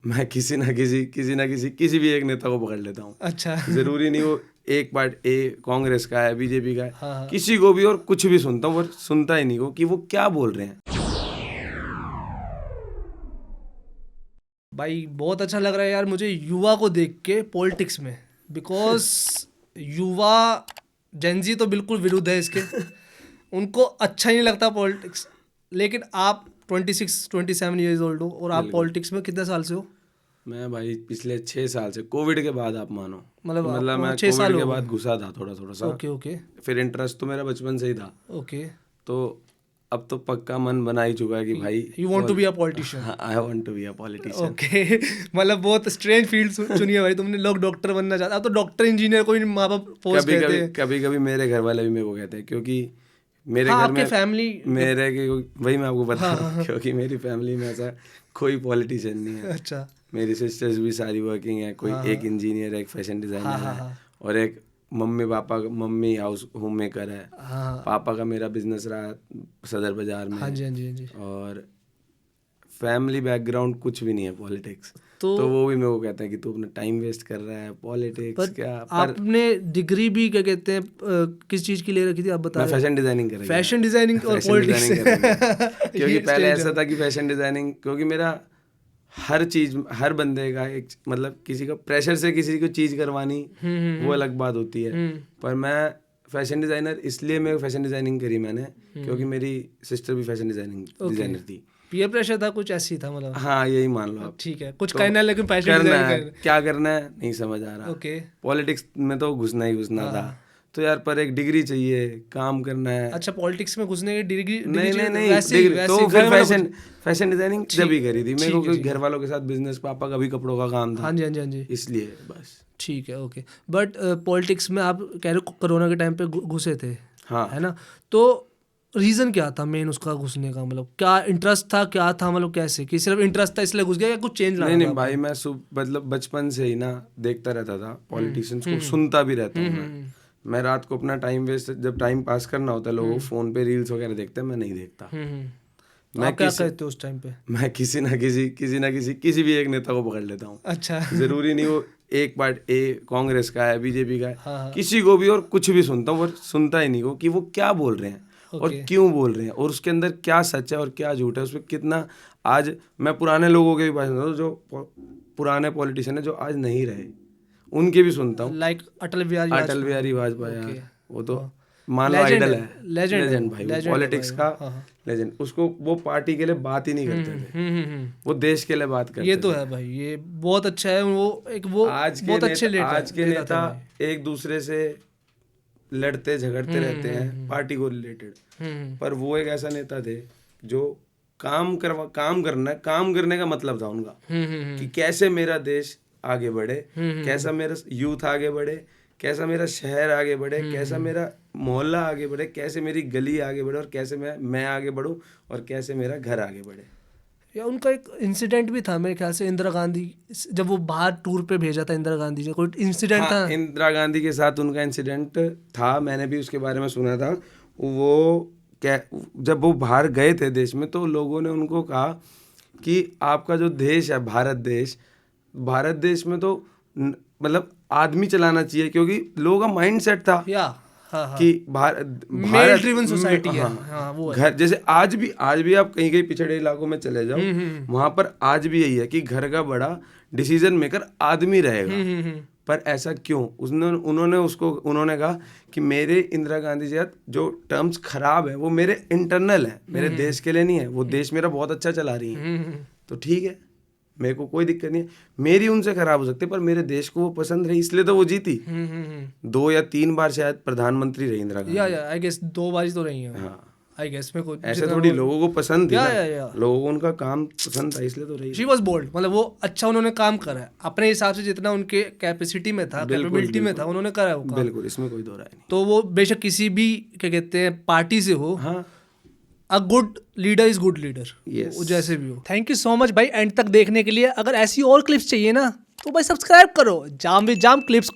मैं किसी ना किसी किसी भी एक नेता को पकड़ लेता हूँ। अच्छा। जरूरी नहीं वो एक पार्ट कांग्रेस का है, बीजेपी का है, हाँ। किसी को भी, और कुछ भी सुनता हूँ, पर सुनता ही नहीं वो कि वो क्या बोल रहे हैं। भाई बहुत अच्छा लग रहा है यार मुझे युवा को देख के पॉलिटिक्स में, बिकॉज युवा जेनजी तो बिल्कुल विरुद्ध है इसके। उनको अच्छा ही नहीं लगता पॉलिटिक्स। लेकिन आप 26-27 ईयर्स ओल्ड हो और आप बिल्कुल। पॉलिटिक्स में कितने साल से हो? मैं भाई पिछले 6 साल से, कोविड के बाद आप मानो, मतलब मतलब आपको मैं 6 साल कोविड के हो बाद गए? घुसा था थोड़ा सा। ओके ओके फिर इंटरेस्ट तो मेरा बचपन से ही था, ओके। तो अब तो पक्का मन बना ही चुका है कि भाई you want to be a politician? I want to be a politician. Okay. मतलब बहुत स्ट्रेंज फील्ड चुनी है भाई तुमने। लोग डॉक्टर बनना चाहते, अब तो डॉक्टर इंजीनियर को भी माँ बाप फोर्स करते हैं। कभी मेरे घर वाले भी मेरे को कहते हैं, क्योंकि मेरे हाँ, घर आपके में फैमिली। मेरे के वही मैं आपको बता रहा हूँ, हाँ। क्योंकि मेरी फैमिली में ऐसा कोई पॉलिटिशियन नहीं है। अच्छा। मेरी सिस्टर्स भी सारी वर्किंग है, कोई हाँ, एक इंजीनियर है, एक फैशन हाँ डिजाइनर हाँ है, हाँ और एक मम्मी हाउस होम मेकर है। हाँ पापा का मेरा बिजनेस रहा सदर बाजार हाँ में। जी हाँ जी हाँ जी। और फैमिली बैकग्राउंड कुछ भी नहीं है पॉलिटिक्स। तो तो वो भी मेरे को कहते हैं कि तू अपना टाइम वेस्ट कर रहा है पॉलिटिक्स पर क्या। पर आपने डिग्री भी क्या कहते हैं किस चीज़ की ले रखी थी आप बता मैं रहे फैशन डिजाइनिंग कर फैशन डिजाइनिंग और फैशन पॉलिटिक्स। डिजाइनिंग कर क्योंकि ये पहले strange ऐसा है। था कि फैशन डिजाइनिंग, क्योंकि मेरा हर चीज, हर बंदे का एक, मतलब किसी का प्रेशर से किसी को चीज करवानी वो अलग बात होती है। पर मैं फैशन डिजाइनर, इसलिए मैं फैशन डिजाइनिंग करी मैंने, क्योंकि मेरी सिस्टर भी फैशन डिजाइनर थी। पीयर प्रेशर था कुछ ऐसी था मतलब? हाँ यही मान लो आप। ठीक है, कुछ तो करना है लेकिन फैशन करना डिजाइनिंग है, करना। क्या करना है नहीं समझ आ रहा। ओके। पॉलिटिक्स में तो घुसना ही घुसना था, तो यार पर एक डिग्री चाहिए, काम करना है। अच्छा, पॉलिटिक्स में घुसने की डिग्री नहीं वैसे ही डिग्री तो फिर घर वालों को। फैशन डिजाइनिंग जब ही करी थी मेरे को, ठीक है क्योंकि ठीक घर है। वालों के साथ बिजनेस, पापा का भी कपड़ों का काम था, हाँ जी हाँ जी हाँ जी। इसलिए बस। ठीक है ओके। बट पॉलिटिक्स में आप कह रहे हो कोरोना के टाइम पे घुसे थे, हाँ है ना? तो रीज़न क्या था मेन उसका घुसने का? मतलब क्या इंटरेस्ट था, क्या था, मतलब कैसे कि सिर्फ इंटरेस्ट था इसलिए घुस गया या कुछ चेंज लाना था नहीं आपको? भाई, मैं मतलब बचपन से ही ना देखता रहता था पॉलिटिशियंस को, सुनता भी रहता हूँ मैं रात को अपना टाइम वेस्ट, जब टाइम पास करना होता है लोगों को, फोन पे रील्स वगैरह देखते हैं, मैं नहीं देखता। तो आप क्या करते हो उस टाइम पे? मैं किसी ना किसी भी एक नेता को पकड़ लेता हूँ। अच्छा। जरूरी नहीं वो एक पार्ट कांग्रेस का है, बीजेपी का है, हाँ। किसी को भी, और कुछ भी सुनता हूँ, पर सुनता ही नहीं वो कि वो क्या बोल रहे हैं और क्यों बोल रहे हैं, और उसके अंदर क्या सच है और क्या झूठ है, उसमें कितना। आज मैं पुराने लोगों के भी बात सुनता हूँ, जो पुराने पॉलिटिशियन है जो आज नहीं रहे, उनके भी सुनता हूँ। लाइक अटल बिहारी वाजपेयी यार, वो तो मान लो लेजेंड आइडल है, है, लेजेंड है लेजेंड भाई, वो पॉलिटिक्स का लेजेंड। उसको वो पार्टी के लिए बात ही नहीं करते थे, वो देश के लिए बात करते ये तो थे। है भाई, ये बहुत अच्छा है। वो बहुत अच्छे आज के नेता एक दूसरे से लड़ते झगड़ते रहते हैं पार्टी को रिलेटेड, पर वो एक ऐसा नेता थे जो काम करने का मतलब था उनका, कि कैसे मेरा देश आगे बढ़े, कैसा मेरा यूथ आगे बढ़े, कैसा मेरा शहर आगे बढ़े, कैसा मेरा मोहल्ला आगे बढ़े, कैसे मेरी गली आगे बढ़े, और कैसे मैं आगे बढ़ूं, और कैसे मेरा घर आगे बढ़े। या उनका एक इंसिडेंट भी था मेरे ख्याल से, इंदिरा गांधी जब वो बाहर टूर पे भेजा था इंदिरा गांधी जी, कोई इंसिडेंट था? इंदिरा गांधी के साथ उनका इंसिडेंट था, मैंने भी उसके बारे में सुना था। वो क्या, जब वो बाहर गए थे देश में, तो लोगों ने उनको कहा कि आपका जो देश है भारत देश में तो मतलब आदमी चलाना चाहिए, क्योंकि लोगों का माइंड सेट था कि मेल ड्रिवन सोसाइटी है। हाँ, वो है। घर जैसे आज भी आप कहीं पिछड़े इलाकों में चले जाओ, वहां पर आज भी यही है कि घर का बड़ा डिसीजन मेकर आदमी रहेगा। पर ऐसा क्यों? उन्होंने कहा कि मेरे इंदिरा गांधी जी जो टर्म्स खराब है वो मेरे इंटरनल है, मेरे देश के लिए नहीं है, वो देश मेरा बहुत अच्छा चला रही है, तो ठीक है, मेरे को कोई दिक्कत नहीं है, मेरी उनसे खराब हो सकती है, पर मेरे देश को वो पसंद रही, इसलिए तो वो जीती। 2 या 3 बार शायद प्रधानमंत्री रही इंदिरा गांधी। या आई गेस 2 बार ही तो रही है। हाँ, आई गेस में कुछ ऐसे थोड़ी लोगों को पसंद थी ना, या लोगों को उनका काम पसंद था, इसलिए तो रही। शी वॉज बोल्ड, मतलब वो अच्छा उन्होंने काम करा है अपने हिसाब से, जितना उनके कैपेसिटी में था, कैपेबिलिटी में था, उन्होंने करा है वो काम। बिल्कुल, इसमें कोई दो राय नहीं। तो वो बेशक किसी भी क्या कहते हैं पार्टी से हो, हाँ, a good leader is good leader, वो जैसे भी हो। थैंक यू सो मच भाई एंड तक देखने के लिए। अगर ऐसी और क्लिप्स चाहिए ना तो भाई सब्सक्राइब करो जाम विद जाम क्लिप्स को।